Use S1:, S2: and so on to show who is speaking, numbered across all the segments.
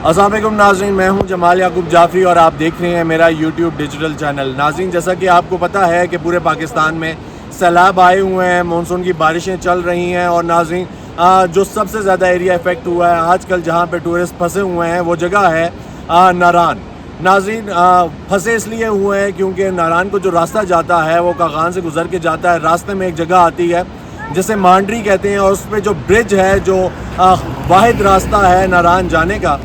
S1: अस्सलाम वालेकुम नाज़रीन, मैं हूं जमाल याकूब जाफ़ी और आप देख रहे हैं मेरा यूट्यूब डिजिटल चैनल। नाज़रीन, जैसा कि आपको पता है कि पूरे पाकिस्तान में सैलाब आए हुए हैं, मानसून की बारिशें चल रही हैं और नाज़रीन जो सबसे ज़्यादा एरिया इफ़ेक्ट हुआ है आजकल जहां पे टूरिस्ट फंसे हुए हैं वो जगह है नारान। नाज़रीन फंसे इसलिए हुए हैं क्योंकि नारान को जो रास्ता जाता है वो कागान से गुजर के जाता है। रास्ते में एक जगह आती है जिसे मांडरी कहते हैं और उस पर जो ब्रिज है, जो वाहिद रास्ता है नारान जाने का,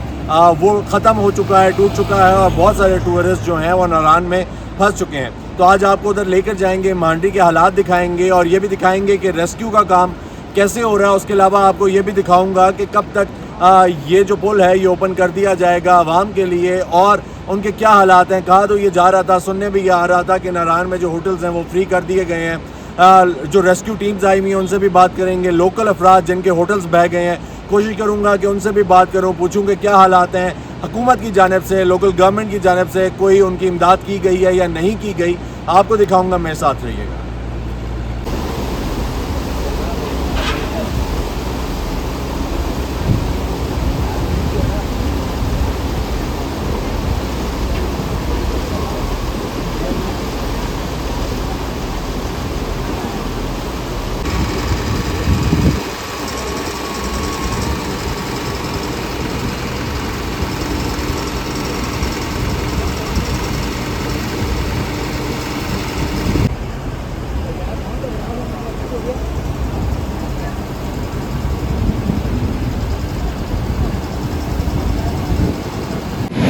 S1: वो ख़त्म हो चुका है, टूट चुका है और बहुत सारे टूरिस्ट जो हैं वो नारान में फंस चुके हैं। तो आज आपको उधर लेकर जाएंगे, मांडरी के हालात दिखाएंगे और ये भी दिखाएंगे कि रेस्क्यू का काम कैसे हो रहा है। उसके अलावा आपको ये भी दिखाऊंगा कि कब तक ये जो पुल है ये ओपन कर दिया जाएगा आवाम के लिए और उनके क्या हालात हैं। कहा तो ये जा रहा था, सुनने भी ये आ रहा था कि नारान में जो होटल्स हैं वो फ्री कर दिए गए हैं। जो रेस्क्यू टीम्स आई हुई हैं उनसे भी बात करेंगे, लोकल अफराद जिनके होटल्स बह गए हैं कोशिश करूंगा कि उनसे भी बात करूं, पूछूं कि क्या हालात हैं। हुकूमत की जानिब से, लोकल गवर्नमेंट की जानिब से कोई उनकी इमदाद की गई है या नहीं की गई, आपको दिखाऊंगा, मेरे साथ रहिएगा।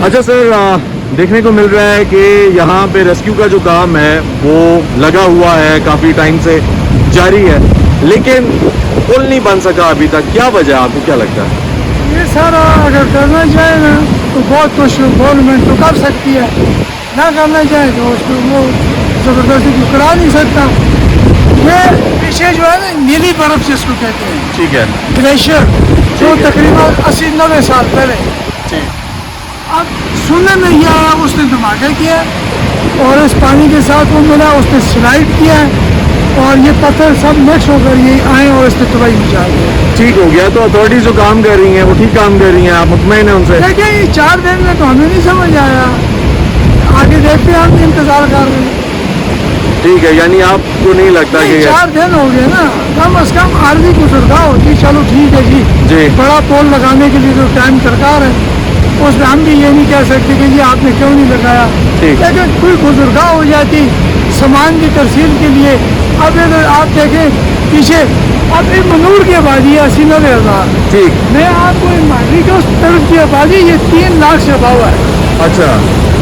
S1: अच्छा सर, देखने को मिल रहा है कि यहाँ पे रेस्क्यू का जो काम है वो लगा हुआ है, काफ़ी टाइम से जारी है, लेकिन पुल नहीं बन सका अभी तक। क्या वजह, आपको क्या लगता है?
S2: ये सारा अगर करना चाहे ना तो बहुत कुछ गवर्नमेंट तो कर सकती है, ना करना चाहे तो उसको वो ज़बरदस्ती तो करा नहीं सकता। ये पीछे जो है ना नीली बर्फ जिसको कहते हैं,
S1: ठीक है,
S2: ग्लेशियर, जो तकरीबन 80-90 साल पहले,
S1: ठीक,
S2: अब सुनने में ये आया उसने धमाका किया और इस पानी के साथ वो मिला, उसने स्लाइड किया और ये पत्थर सब मिक्स होकर ये आए और इसने तबाही मचा दी।
S1: ठीक हो गया। तो अथॉरिटीज जो काम कर रही हैं वो ठीक काम कर रही हैं, आप मुतमईन हैं उनसे?
S2: देखिए ये 4 दिन में तो हमें नहीं समझ आया, आगे देखते हैं, हम इंतजार कर रहे हैं।
S1: ठीक है, यानी आपको नहीं लगता कि
S2: 4 दिन हो गए ना, कम अज कम आर्मी गुजरता होती, चलो ठीक है जी, बड़ा पोल लगाने के लिए जो टाइम सरकार है उसमें हम भी ये नहीं कह सकते कि जी आपने क्यों नहीं लगाया, लेकिन कोई गुजरगाह हो जाती सामान की तरसील के लिए। अब अगर आप देखें पीछे, अब एक मनूर की आबादी है 80-90 हज़ार, ठीक, मैं आपको मांडरी के उस तरफ की आबादी ये 3 लाख से अभाव है। अच्छा,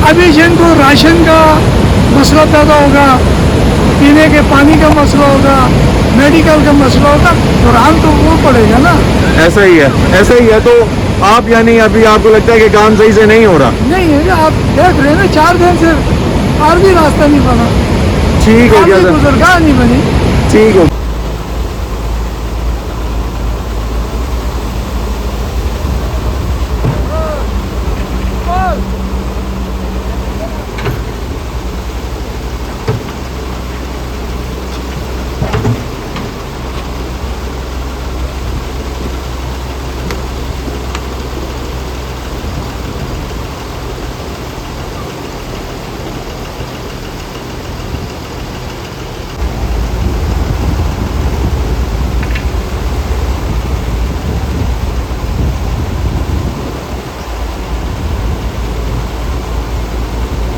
S2: अभी जिनको राशन का मसला पैदा होगा, पीने के पानी का मसला होगा, मेडिकल का मसला होगा, कुरान तो वो पड़ेगा ना। ऐसा ही है, ऐसा ही है। तो आप यानी अभी आपको लगता है कि काम सही से नहीं हो रहा? नहीं है, आप देख रहे हैं ना 4 दिन से आर्मी रास्ता नहीं बना। ठीक हो गया सर, गुजरगाह नहीं बनी। ठीक हो।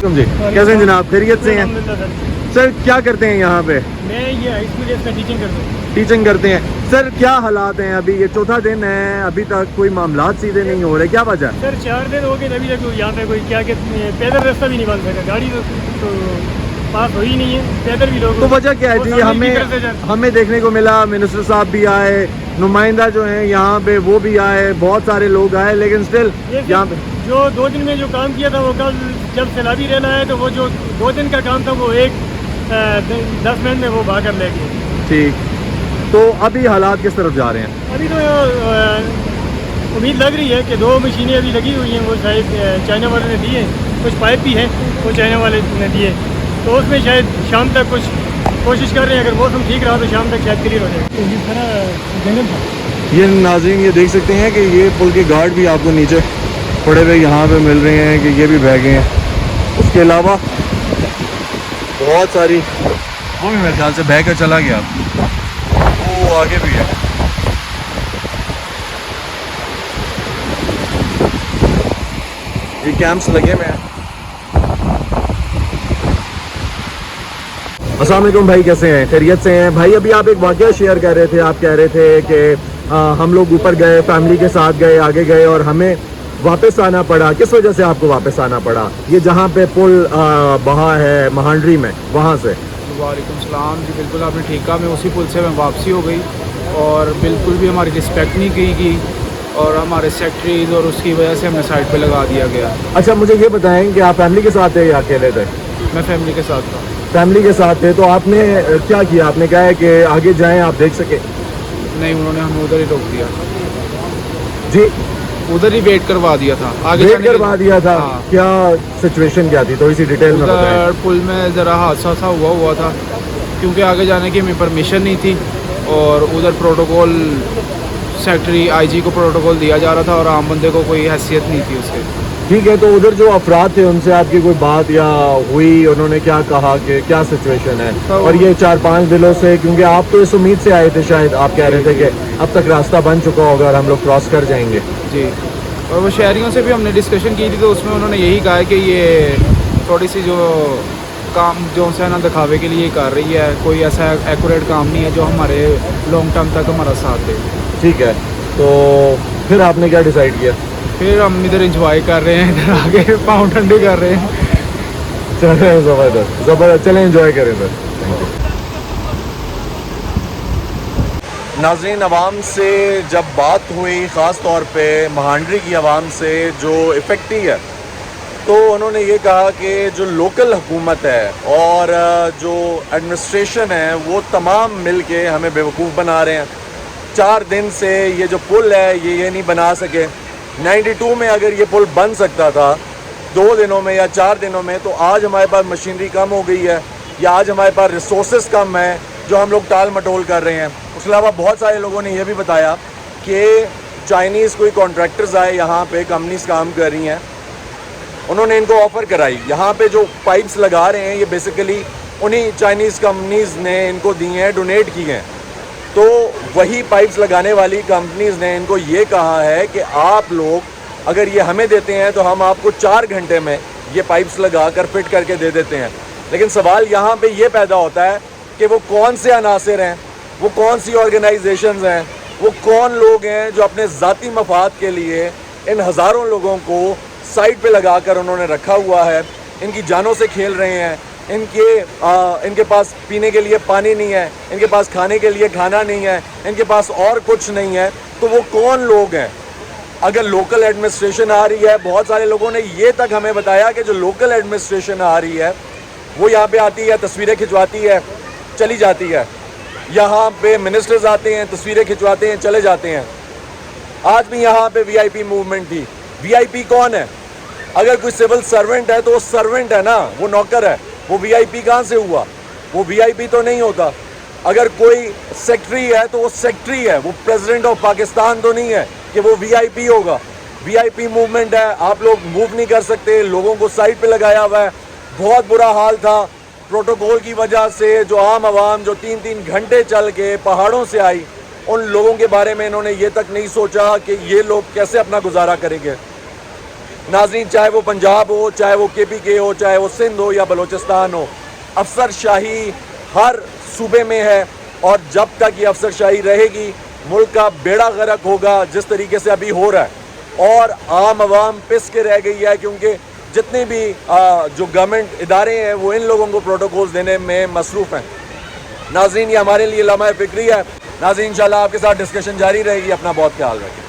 S2: जी, कैसे हैं जनाब, खैरियत से हैं? सर क्या करते हैं यहाँ पे? मैं ये हाई स्कूल में टीचिंग करता हूँ।
S1: टीचिंग करते हैं। सर क्या हालात हैं अभी? ये चौथा दिन है, अभी तक कोई मामला सीधे नहीं हो रहे, क्या वजह है?
S2: सर 4 दिन हो गए, अभी तक यहाँ पे कोई क्या कहते पैदल रास्ता भी नहीं बन सका, गाड़ी तो पास हो ही नहीं है, पैदल भी लोग।
S1: तो वजह क्या है जी? हमें देखने को मिला मिनिस्टर साहब भी आए, नुमाइंदा जो हैं यहाँ पे वो भी आए, बहुत सारे लोग आए, लेकिन स्टिल यहाँ पे
S2: जो 2 दिन में जो काम किया था वो कल जब सैलाबी रहना है तो वो जो 2 दिन का काम था वो 10 मिनट में वो भाग कर ले गए।
S1: ठीक, तो अभी हालात किस तरफ जा रहे हैं?
S2: अभी तो उम्मीद लग रही है कि 2 मशीनें अभी लगी हुई हैं, वो शायद चाइना वाले ने दिए, कुछ पाइप भी हैं वो चाइना वाले ने दिए, तो उसमें शायद शाम तक कुछ कोशिश कर रहे हैं, अगर मौसम ठीक रहा तो शाम तक शायद क्लियर हो जाएगा। इस तरह जंगल था।
S1: ये नाज़रीन ये देख सकते हैं कि ये पुल के गार्ड भी आपको नीचे पड़े हुए यहाँ पे मिल रहे हैं कि ये भी बैगें हैं। उसके अलावा बहुत सारी, वो भी मेरे ख्याल से बह कर चला गया, वो आगे भी है। ये कैंप्स लगे हुए हैं। अस्सलाम वालेकुम भाई, कैसे हैं? खैरियत से हैं भाई? अभी आप एक वाकया शेयर कर रहे थे, आप कह रहे थे कि हम लोग ऊपर गए, फैमिली के साथ गए, आगे गए और हमें वापस आना पड़ा। किस वजह से आपको वापस आना पड़ा? ये जहाँ पे पुल बहा है महांडरी में, वहाँ से।
S3: वालेकुम सलाम जी, बिल्कुल आपने ठीक कहा। मैं उसी पुल से मैं वापसी हो गई और बिल्कुल भी हमारी रिस्पेक्ट नहीं की गई और हमारे सेक्रेटरीज और उसकी वजह से हमें साइड पे लगा दिया गया।
S1: अच्छा, मुझे ये बताएं कि आप फैमिली के साथ थे या अकेले थे?
S3: मैं फैमिली के साथ था।
S1: फैमिली के साथ थे, तो आपने क्या किया? आपने कहा है कि आगे जाएं, आप देख सके?
S3: नहीं, उन्होंने हमें उधर ही रोक दिया।
S1: जी,
S3: उधर ही वेट करवा दिया था। आगे
S1: वेट करवा दिया था?
S3: हाँ।
S1: क्या सिचुएशन क्या थी, थोड़ी सी डिटेल में बताएं।
S3: उधर पुल में ज़रा हादसा सा हुआ था क्योंकि आगे जाने की हमें परमिशन नहीं थी और उधर प्रोटोकॉल सेक्रेटरी आईजी को प्रोटोकॉल दिया जा रहा था और आम बंदे को कोई हैसियत नहीं थी उससे।
S1: ठीक है, तो उधर जो अफराद थे उनसे आपकी कोई बात या हुई? उन्होंने क्या कहा कि क्या सिचुएशन है?
S3: तो
S1: और ये 4-5 दिनों से, क्योंकि आप तो इस उम्मीद से आए थे, शायद आप कह रहे थे कि अब तक रास्ता बन चुका होगा और हम लोग क्रॉस कर जाएंगे।
S3: जी, और वो शहरियों से भी हमने डिस्कशन की थी तो उसमें उन्होंने यही कहा है कि ये थोड़ी सी जो काम जो है ना दिखावे के लिए कर रही है, कोई ऐसा एक्यूरेट काम नहीं है जो हमारे लॉन्ग टर्म तक हमारा साथ दे।
S1: ठीक है, तो फिर आपने क्या डिसाइड किया?
S3: फिर हम इधर इंजॉय कर रहे हैं, इधर आगे पाँव ठंडे कर रहे हैं।
S1: चले ज़बरदस्त ज़बरदस्त, चलें एंजॉय करें फिर। नाज़रीन, अवाम से जब बात हुई, ख़ास तौर पे महांडरी की अवाम से जो इफ़ेक्टी है, तो उन्होंने ये कहा कि जो लोकल हुकूमत है और जो एडमिनिस्ट्रेशन है वो तमाम मिल के हमें बेवकूफ़ बना रहे हैं। 4 दिन से ये जो पुल है ये नहीं बना सके। 92 में अगर ये पुल बन सकता था 2 दिनों में या 4 दिनों में, तो आज हमारे पास मशीनरी कम हो गई है या आज हमारे पास रिसोर्सेज कम है जो हम लोग टाल मटोल कर रहे हैं। उसके अलावा बहुत सारे लोगों ने यह भी बताया कि चाइनीज़ कोई कॉन्ट्रैक्टर्स आए, यहाँ पे कंपनीज काम कर रही हैं, उन्होंने इनको ऑफ़र कराई। यहाँ पे जो पाइप्स लगा रहे हैं ये बेसिकली उन्हीं चाइनीज़ कंपनीज़ ने इनको दी हैं, डोनेट की हैं। तो वही पाइप्स लगाने वाली कंपनीज़ ने इनको ये कहा है कि आप लोग अगर ये हमें देते हैं तो हम आपको 4 घंटे में ये पाइप्स लगा कर फिट करके दे देते हैं। लेकिन सवाल यहाँ पे ये पैदा होता है कि वो कौन से अनासिर हैं, वो कौन सी ऑर्गेनाइजेशंस हैं, वो कौन लोग हैं जो अपने ज़ाती मफाद के लिए इन हज़ारों लोगों को साइड पे लगा कर उन्होंने रखा हुआ है, इनकी जानों से खेल रहे हैं। इनके पास पीने के लिए पानी नहीं है, इनके पास खाने के लिए खाना नहीं है, इनके पास और कुछ नहीं है। तो वो कौन लोग हैं? अगर लोकल एडमिनिस्ट्रेशन आ रही है, बहुत सारे लोगों ने ये तक हमें बताया कि जो लोकल एडमिनिस्ट्रेशन आ रही है वो यहाँ पे आती है, तस्वीरें खिंचवाती है, चली जाती है। यहाँ पे मिनिस्टर्स आते हैं, तस्वीरें खिंचवाते हैं, चले जाते हैं। आज भी यहाँ पे वीआईपी मूवमेंट थी। वीआईपी कौन है? अगर कोई सिविल सर्वेंट है तो वो सर्वेंट है ना, वो नौकर है। वो वीआईपी कहाँ से हुआ? वो वीआईपी तो नहीं होता। अगर कोई सेक्रेटरी है तो वो सेक्रेटरी है, वो प्रेसिडेंट ऑफ पाकिस्तान तो नहीं है कि वो वीआईपी होगा। वीआईपी मूवमेंट है, आप लोग मूव नहीं कर सकते, लोगों को साइड पे लगाया हुआ है। बहुत बुरा हाल था प्रोटोकॉल की वजह से। जो आम आवाम जो 3-3 घंटे चल के पहाड़ों से आई, उन लोगों के बारे में इन्होंने ये तक नहीं सोचा कि ये लोग कैसे अपना गुजारा करेंगे। नाज़रीन, चाहे वो पंजाब हो, चाहे वो KPK हो, चाहे वो सिंध हो या बलूचिस्तान हो, अफसरशाही हर सूबे में है और जब तक ये अफसरशाही रहेगी मुल्क का बेड़ा गर्क होगा जिस तरीके से अभी हो रहा है। और आम आवाम पिस के रह गई है क्योंकि जितने भी जो गवर्नमेंट इदारे हैं वो इन लोगों को प्रोटोकॉल्स देने में मसरूफ़ हैं। नाज़रीन, ये हमारे लिए लम्हा फ़िक्री है। नाज़रीन, इंशाल्लाह आपके साथ डिस्कशन जारी रहेगी। अपना बहुत ख्याल रखें।